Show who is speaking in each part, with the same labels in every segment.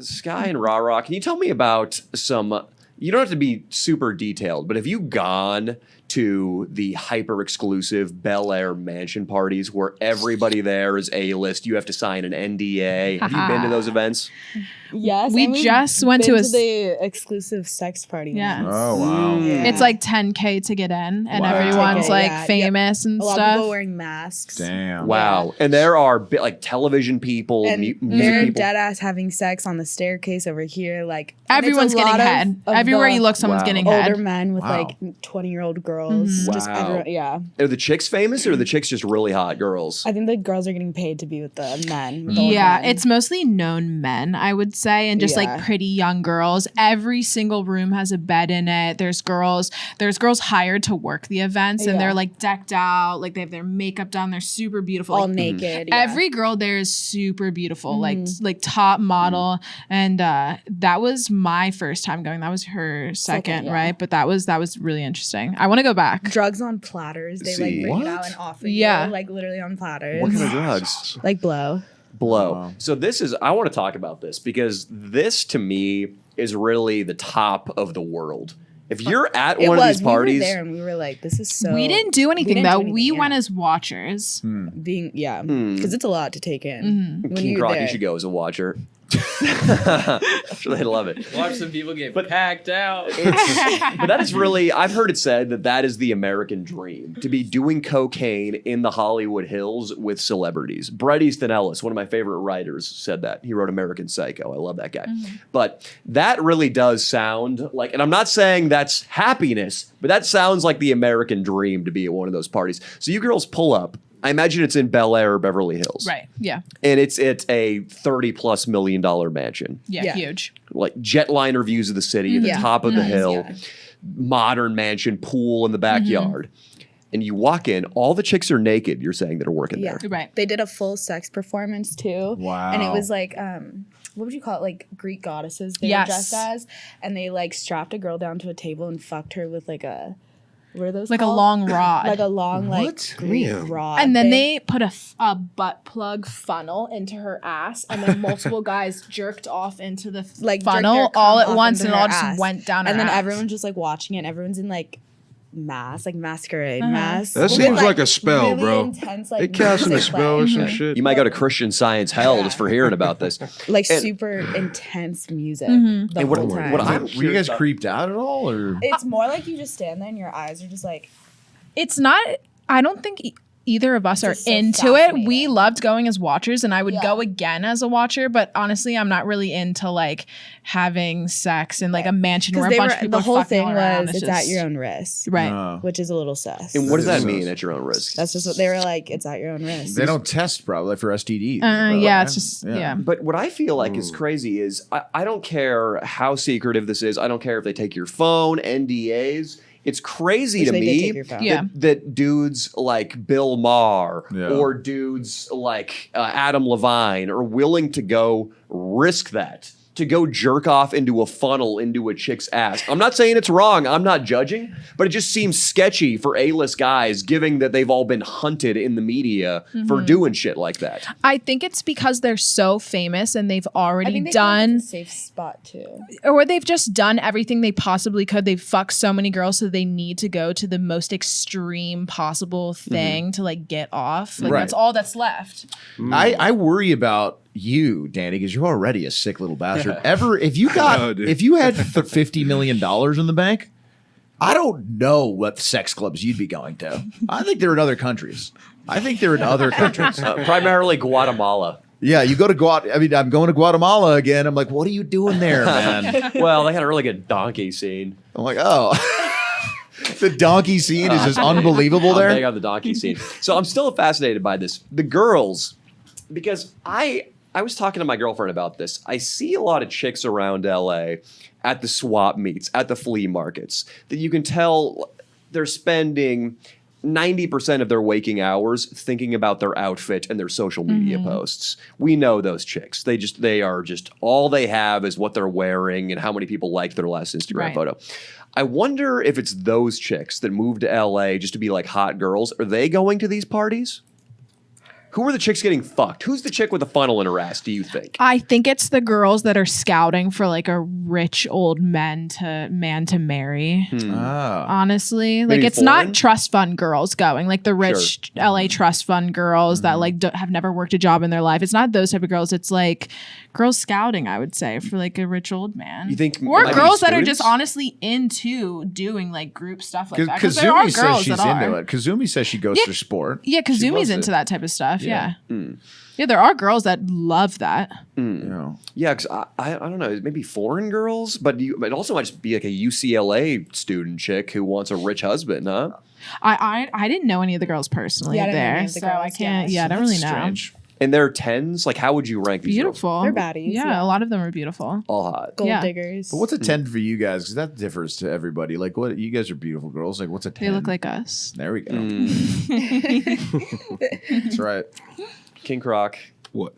Speaker 1: Sky and Rara, can you tell me about some? You don't have to be super detailed, but have you gone to the hyper exclusive Bel Air mansion parties where everybody there is A-list? You have to sign an NDA. Have you been to those events?
Speaker 2: Yes,
Speaker 3: we just went to
Speaker 2: the exclusive sex party.
Speaker 3: Yeah.
Speaker 2: once.
Speaker 4: Oh, wow.
Speaker 2: Yeah.
Speaker 3: It's like $10K to get in, and
Speaker 4: Wow.
Speaker 3: everyone's
Speaker 2: Okay,
Speaker 3: like
Speaker 2: yeah.
Speaker 3: famous and
Speaker 2: A lot of
Speaker 3: stuff.
Speaker 2: people wearing masks.
Speaker 4: Damn.
Speaker 1: Wow. And there are like television people,
Speaker 2: And
Speaker 1: music
Speaker 2: they're
Speaker 1: people.
Speaker 2: dead ass having sex on the staircase over here. Like
Speaker 3: Everyone's
Speaker 2: and it's a
Speaker 3: getting
Speaker 2: lot
Speaker 3: head.
Speaker 2: of
Speaker 3: Everywhere
Speaker 2: the
Speaker 3: you look, someone's
Speaker 1: Wow.
Speaker 3: getting
Speaker 2: older
Speaker 3: head.
Speaker 2: men with
Speaker 4: Wow.
Speaker 2: like 20-year-old girls.
Speaker 1: Wow.
Speaker 2: Just everyone, yeah.
Speaker 1: Are the chicks famous or are the chicks just really hot girls?
Speaker 2: I think the girls are getting paid to be with the men. With the old
Speaker 3: Yeah,
Speaker 2: men.
Speaker 3: it's mostly known men, I would say, and just
Speaker 2: Yeah.
Speaker 3: like pretty young girls. Every single room has a bed in it. There's girls hired to work the events, and
Speaker 2: Yeah.
Speaker 3: they're like decked out, like they have their makeup done. They're super beautiful.
Speaker 2: all
Speaker 3: Like,
Speaker 2: naked. Yeah.
Speaker 3: every girl there is super beautiful, like top model. And that was my first time going. That was her second,
Speaker 2: yeah.
Speaker 3: right? But that was really interesting. I want to go back.
Speaker 2: drugs on platters. They
Speaker 1: See.
Speaker 2: like bring
Speaker 4: What?
Speaker 2: it out and offer
Speaker 3: Yeah.
Speaker 2: you, like literally on platters.
Speaker 1: What kind of drugs?
Speaker 2: Like blow.
Speaker 1: Blow.
Speaker 4: Wow.
Speaker 1: So I want to talk about this because this to me is really the top of the world. If you're at one of these parties,
Speaker 2: We were there and we were like, this is so.
Speaker 3: We didn't do anything
Speaker 2: didn't do
Speaker 3: though.
Speaker 2: anything,
Speaker 3: We
Speaker 2: yeah.
Speaker 3: went as watchers.
Speaker 2: being because it's a lot to take in. When
Speaker 1: King
Speaker 2: you're
Speaker 1: Croc,
Speaker 2: there.
Speaker 1: you should go as a watcher. I'm sure they'd love it.
Speaker 5: Watch some people get packed out.
Speaker 1: But that is really, I've heard it said that is the American dream, to be doing cocaine in the Hollywood Hills with celebrities. Bret Easton Ellis, one of my favorite writers, said that. He wrote American Psycho. I love that guy. But that really does sound like, and I'm not saying that's happiness, but that sounds like the American dream to be at one of those parties. So you girls pull up. I imagine it's in Bel Air or Beverly Hills.
Speaker 3: Right. Yeah.
Speaker 1: And it's a $30+ million mansion.
Speaker 3: Yeah.
Speaker 2: Yeah.
Speaker 3: Huge.
Speaker 1: Like jetliner views of the city at the top of the hill,
Speaker 2: yeah.
Speaker 1: modern mansion, pool in the backyard. And you walk in, all the chicks are naked, you're saying, that are working
Speaker 2: Yeah.
Speaker 1: there.
Speaker 3: Right.
Speaker 2: They did a full sex performance too.
Speaker 4: Wow.
Speaker 2: And it was like, what would you call it? Like Greek goddesses they
Speaker 3: Yes.
Speaker 2: were dressed as. And they like strapped a girl down to a table and fucked her with like a, what are those
Speaker 3: Like
Speaker 2: called?
Speaker 3: a long rod.
Speaker 2: Like a long like
Speaker 4: What?
Speaker 2: Greek
Speaker 4: Damn.
Speaker 2: rod.
Speaker 3: and then
Speaker 2: thing.
Speaker 3: they put a butt plug funnel into her ass, and then multiple guys jerked off into the
Speaker 2: like jerked
Speaker 3: funnel
Speaker 2: their
Speaker 3: all
Speaker 2: cum
Speaker 3: at
Speaker 2: off
Speaker 3: once,
Speaker 2: into
Speaker 3: and it
Speaker 2: her
Speaker 3: all just
Speaker 2: ass.
Speaker 3: went down her
Speaker 2: And then
Speaker 3: ass.
Speaker 2: everyone's just like watching it. Everyone's in like masquerade masks.
Speaker 4: That
Speaker 2: With,
Speaker 4: seems like a spell,
Speaker 2: really
Speaker 4: bro.
Speaker 2: Intense, like,
Speaker 4: They casting a
Speaker 2: music
Speaker 4: spell or
Speaker 2: playing.
Speaker 4: some shit.
Speaker 1: You might go to Christian Science hell just for hearing about this.
Speaker 2: Like
Speaker 1: And-
Speaker 2: super intense music
Speaker 3: Mm-hmm.
Speaker 2: the
Speaker 1: And what-
Speaker 2: whole time.
Speaker 1: what I'm
Speaker 4: Were you
Speaker 1: curious
Speaker 4: guys
Speaker 1: about-
Speaker 4: creeped out at all, or?
Speaker 2: It's more like you just stand there and your eyes are just like,
Speaker 3: It's not. I don't think either of us are
Speaker 2: just so
Speaker 3: into it. We
Speaker 2: fascinating.
Speaker 3: loved going as watchers, and I would
Speaker 2: Yeah.
Speaker 3: go again as a watcher. But honestly, I'm not really into like having sex in like a mansion where a bunch of people
Speaker 2: the
Speaker 3: are
Speaker 2: whole
Speaker 3: fucking
Speaker 2: thing
Speaker 3: all around.
Speaker 2: was it's at your own risk,
Speaker 3: right.
Speaker 4: No.
Speaker 2: which is a little sus.
Speaker 1: And what does that
Speaker 4: That is
Speaker 1: mean
Speaker 4: sus.
Speaker 1: at your own risk?
Speaker 2: That's just what they were like. It's at your own risk.
Speaker 4: They don't test probably for STDs.
Speaker 3: Yeah, it's just yeah.
Speaker 1: But what I feel like is crazy is I don't care how secretive this is. I don't care if they take your phone, NDAs. It's crazy
Speaker 2: Which
Speaker 1: to
Speaker 2: they did
Speaker 1: me
Speaker 2: take your phone.
Speaker 3: Yeah.
Speaker 1: that dudes like Bill Maher
Speaker 4: Yeah.
Speaker 1: or dudes like Adam Levine are willing to go risk that, to go jerk off into a funnel into a chick's ass. I'm not saying it's wrong. I'm not judging, but it just seems sketchy for A-list guys, given that they've all been hunted in the media for doing shit like that.
Speaker 3: I think it's because they're so famous and they've
Speaker 2: I
Speaker 3: already
Speaker 2: think they feel like
Speaker 3: done,
Speaker 2: it's a safe spot too.
Speaker 3: or they've just done everything they possibly could. They've fucked so many girls, so they need to go to the most extreme possible thing to like get off. Like
Speaker 4: Right.
Speaker 3: that's all that's left.
Speaker 4: I worry about you, Danny, because you're already a sick little bastard. If you
Speaker 6: know, dude.
Speaker 4: if you had $50 million in the bank, I don't know what sex clubs you'd be going to. I think they're in other countries.
Speaker 1: Primarily Guatemala.
Speaker 4: Yeah, you go to Guatemala. I mean, I'm going to Guatemala again. I'm like, what are you doing there, man?
Speaker 1: Well, they had a really good donkey scene.
Speaker 4: I'm like, oh. The donkey scene is just unbelievable
Speaker 1: I'm big
Speaker 4: there.
Speaker 1: on the donkey scene. So I'm still fascinated by this. The girls, because I was talking to my girlfriend about this. I see a lot of chicks around LA at the swap meets, at the flea markets, that you can tell they're spending 90% of their waking hours thinking about their outfit and their social media posts. We know those chicks. They are just all they have is what they're wearing and how many people liked their last Instagram
Speaker 3: Right.
Speaker 1: photo. I wonder if it's those chicks that moved to LA just to be like hot girls. Are they going to these parties? Who are the chicks getting fucked? Who's the chick with the funnel in her ass, do you think?
Speaker 3: I think it's the girls that are scouting for like a rich old man to marry.
Speaker 4: Ah.
Speaker 3: Honestly, like
Speaker 1: Maybe
Speaker 3: it's
Speaker 1: foreign?
Speaker 3: not trust fund girls going, like the rich LA trust fund girls that like have never worked a job in their life. It's not those type of girls. It's like girls scouting, I would say, for like a rich old man.
Speaker 1: You think
Speaker 3: or
Speaker 1: maybe
Speaker 3: girls that are just
Speaker 1: students?
Speaker 3: honestly into doing like group stuff like that?
Speaker 4: Because
Speaker 3: there are
Speaker 4: Kazumi says
Speaker 3: girls
Speaker 4: she's
Speaker 3: that are.
Speaker 4: into it. Kazumi says she goes for sport.
Speaker 3: Yeah,
Speaker 4: She
Speaker 3: Kazumi's
Speaker 4: loves
Speaker 3: into
Speaker 4: it.
Speaker 3: that type of stuff. Yeah.
Speaker 1: Hmm.
Speaker 3: Yeah, there are girls that love that.
Speaker 4: You know.
Speaker 1: Yeah, because I don't know, maybe foreign girls, but it also might just be like a UCLA student chick who wants a rich husband, huh?
Speaker 3: I didn't know any of the girls personally
Speaker 2: Yeah, I didn't know any
Speaker 3: there,
Speaker 2: of the
Speaker 3: so I
Speaker 2: girls,
Speaker 3: can't.
Speaker 2: yeah.
Speaker 3: Yeah, I don't really know.
Speaker 4: Strange.
Speaker 1: And they're 10s. Like, how would you rank these? Girls?
Speaker 3: Beautiful.
Speaker 2: They're baddies,
Speaker 3: Yeah,
Speaker 2: yeah.
Speaker 3: a lot of them are beautiful.
Speaker 1: All hot.
Speaker 2: Gold
Speaker 3: Yeah.
Speaker 2: diggers.
Speaker 4: But what's a 10 for you guys? Because that differs to everybody. Like, what you guys are beautiful girls. Like, what's a 10?
Speaker 3: They look like us.
Speaker 4: There we go.
Speaker 1: Mm.
Speaker 4: That's right.
Speaker 1: King Croc.
Speaker 5: What?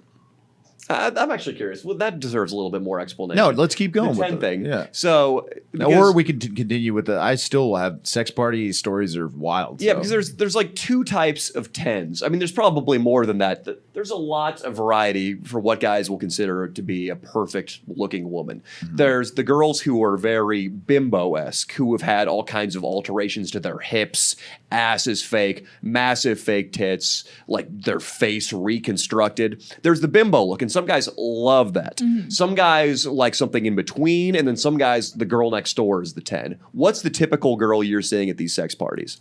Speaker 1: I'm actually curious. Well, that deserves a little bit more explanation.
Speaker 4: No, let's keep going
Speaker 1: the
Speaker 4: with
Speaker 1: 10
Speaker 4: it.
Speaker 1: thing.
Speaker 4: Yeah.
Speaker 1: So,
Speaker 4: Or
Speaker 1: because-
Speaker 4: we can continue with the. I still have sex party stories are wild.
Speaker 1: Yeah,
Speaker 4: so.
Speaker 1: because there's like two types of 10s. I mean, there's probably more than that. There's a lot of variety for what guys will consider to be a perfect looking woman. There's the girls who are very bimbo-esque, who have had all kinds of alterations to their hips, ass is fake, massive fake tits, like their face reconstructed. There's the bimbo look, and some guys love that. Some guys like something in between, and then some guys, the girl next door is the 10. What's the typical girl you're seeing at these sex parties?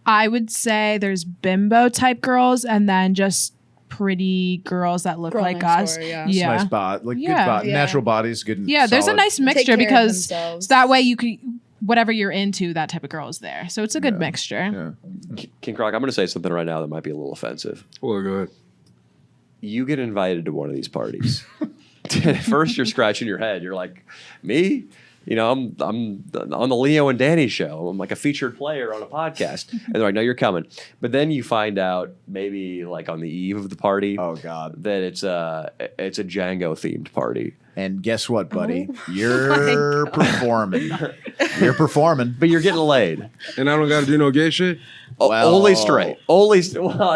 Speaker 3: I would say there's bimbo type girls and then just pretty girls that look
Speaker 2: Girl
Speaker 3: like
Speaker 2: next
Speaker 3: us.
Speaker 2: door, yeah.
Speaker 3: Yeah.
Speaker 4: Nice bod, like
Speaker 3: Yeah.
Speaker 4: good body,
Speaker 2: Yeah.
Speaker 4: natural bodies, good. And
Speaker 3: Yeah, there's a
Speaker 4: solid.
Speaker 3: nice mixture
Speaker 2: care of
Speaker 3: because
Speaker 2: themselves.
Speaker 3: that way you could whatever you're into, that type of girl is there. So it's a good mixture.
Speaker 4: Yeah.
Speaker 1: King Croc, I'm going to say something right now that might be a little offensive.
Speaker 5: Well, go ahead.
Speaker 1: You get invited to one of these parties. At first, you're scratching your head. You're like, me? You know, I'm on the Leo and Danny show. I'm like a featured player on a podcast. And they're like, no, you're coming. But then you find out maybe like on the eve of the party
Speaker 4: Oh God.
Speaker 1: that it's a Django themed party.
Speaker 4: And guess what, buddy? You're performing. You're performing.
Speaker 1: But you're getting laid.
Speaker 5: And I don't got to do no gay shit.
Speaker 4: Well-
Speaker 1: Only straight. Well,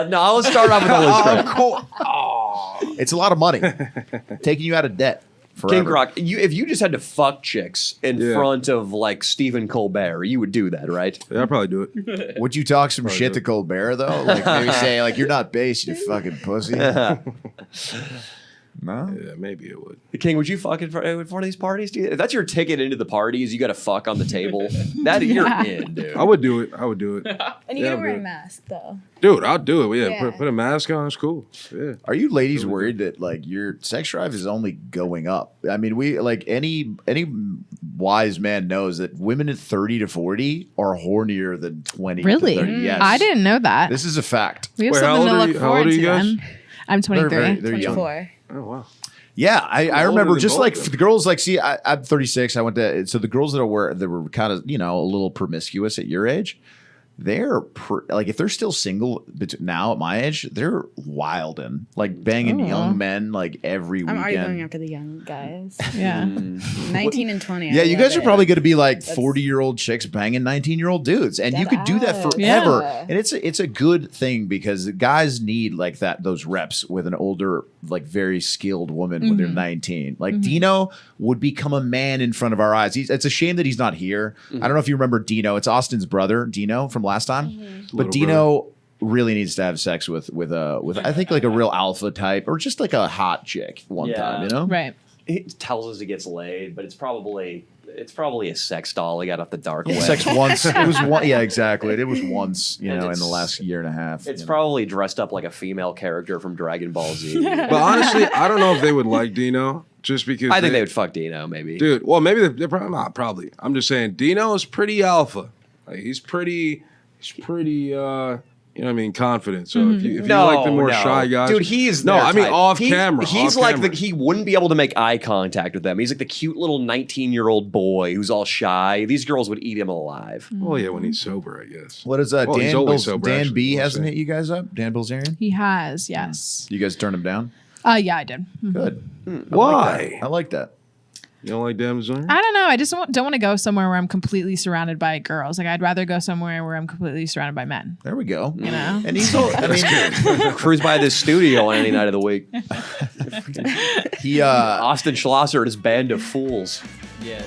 Speaker 1: no, I'll start off with only straight.
Speaker 4: It's a lot of money. Taking you out of debt forever.
Speaker 1: King Croc, if you just had to fuck chicks in
Speaker 5: Yeah.
Speaker 1: front of like Stephen Colbert, you would do that, right?
Speaker 5: Yeah, I'll probably do it.
Speaker 4: Would you talk some
Speaker 5: Probably
Speaker 4: shit
Speaker 5: do
Speaker 4: to Colbert though? Like maybe say like you're not base, you fucking pussy. No.
Speaker 5: Yeah, maybe it would.
Speaker 1: King, would you fuck in front of these parties? If that's your ticket into the parties, you got to fuck on the table. That you're in, dude.
Speaker 5: I would do it. I would do it.
Speaker 2: And you
Speaker 5: Yeah,
Speaker 2: gotta wear a
Speaker 5: dude.
Speaker 2: mask though.
Speaker 5: Dude, I'll do it. Yeah,
Speaker 2: Yeah.
Speaker 5: Put a mask on. It's cool. Yeah.
Speaker 4: Are you ladies worried that like your sex drive is only going up? I mean, we like any wise man knows that women at 30 to 40 are hornier than 20
Speaker 3: Really?
Speaker 4: to 30. Yes.
Speaker 3: I didn't know that.
Speaker 4: This is a fact.
Speaker 3: We have
Speaker 5: Wait, how
Speaker 3: something to
Speaker 5: old are
Speaker 3: look
Speaker 5: you- how old
Speaker 3: forward
Speaker 5: are you
Speaker 3: to
Speaker 5: guys?
Speaker 3: then. I'm 23.
Speaker 4: They're young.
Speaker 2: 24.
Speaker 5: Oh wow.
Speaker 4: Yeah, I
Speaker 5: older
Speaker 4: remember
Speaker 5: than
Speaker 4: just
Speaker 5: both
Speaker 4: like
Speaker 5: of them.
Speaker 4: the girls like see I'm 36. I went to so the girls that were kind of a little promiscuous at your age. They're like if they're still single now at my age, they're wilding like banging young men like every
Speaker 2: I'm already going
Speaker 4: weekend.
Speaker 2: after the young guys.
Speaker 3: Yeah.
Speaker 2: 19 and 20.
Speaker 4: Yeah,
Speaker 2: I
Speaker 4: you
Speaker 2: love
Speaker 4: guys are
Speaker 2: it.
Speaker 4: probably going to be like 40-year-old chicks banging 19-year-old dudes, and you
Speaker 2: Dead
Speaker 4: could do that
Speaker 2: ass.
Speaker 4: forever.
Speaker 2: Yeah.
Speaker 4: And it's a good thing because guys need like those reps with an older, like very skilled woman when they're 19. Like Dino would become a man in front of our eyes. It's a shame that he's not here. I don't know if you remember Dino. It's Austin's brother, Dino from last time. But
Speaker 5: Little
Speaker 4: Dino really needs to have sex with I think like a real alpha type or just like a hot chick one
Speaker 1: Yeah.
Speaker 4: time, you know?
Speaker 3: Right.
Speaker 1: He tells us he gets laid, but it's probably a sex doll he got off the dark web.
Speaker 4: Sex once. It was one. Yeah, exactly. It was once. You
Speaker 1: And
Speaker 4: know, in
Speaker 1: it's-
Speaker 4: the last year and a half.
Speaker 1: It's
Speaker 4: you know.
Speaker 1: probably dressed up like a female character from Dragon Ball Z.
Speaker 5: But honestly, I don't know if they would like Dino just because.
Speaker 1: I think they would fuck Dino, maybe.
Speaker 5: Dude, well, maybe they're probably not. Probably. I'm just saying, Dino is pretty alpha. Like he's pretty. You know what I mean, confident. So if you like the more shy guys,
Speaker 1: Dude, he's
Speaker 5: no.
Speaker 1: their
Speaker 5: I mean,
Speaker 1: type.
Speaker 5: off camera.
Speaker 1: He's
Speaker 5: off
Speaker 1: like
Speaker 5: camera.
Speaker 1: he wouldn't be able to make eye contact with them. He's like the cute little 19-year-old boy who's all shy. These girls would eat him alive.
Speaker 5: Well, yeah, when he's sober, I guess.
Speaker 4: What is
Speaker 5: Well, he's
Speaker 4: Dan?
Speaker 5: always sober,
Speaker 4: Dan
Speaker 5: actually,
Speaker 4: B
Speaker 5: I'm
Speaker 4: hasn't
Speaker 5: saying.
Speaker 4: hit you guys up. Dan Bilzerian.
Speaker 3: He has, yes.
Speaker 4: You guys turned him down.
Speaker 3: Yeah, I did.
Speaker 4: Good.
Speaker 5: Why?
Speaker 4: I like that.
Speaker 5: You don't like dames swingers?
Speaker 3: I don't know. I just don't want to go somewhere where I'm completely surrounded by girls. Like, I'd rather go somewhere where I'm completely surrounded by men.
Speaker 4: There we go.
Speaker 3: You know?
Speaker 4: And he's all, I mean,
Speaker 1: Cruise by this studio on any night of the week.
Speaker 4: he
Speaker 1: Austin Schlosser and his band of fools.
Speaker 6: Yeah.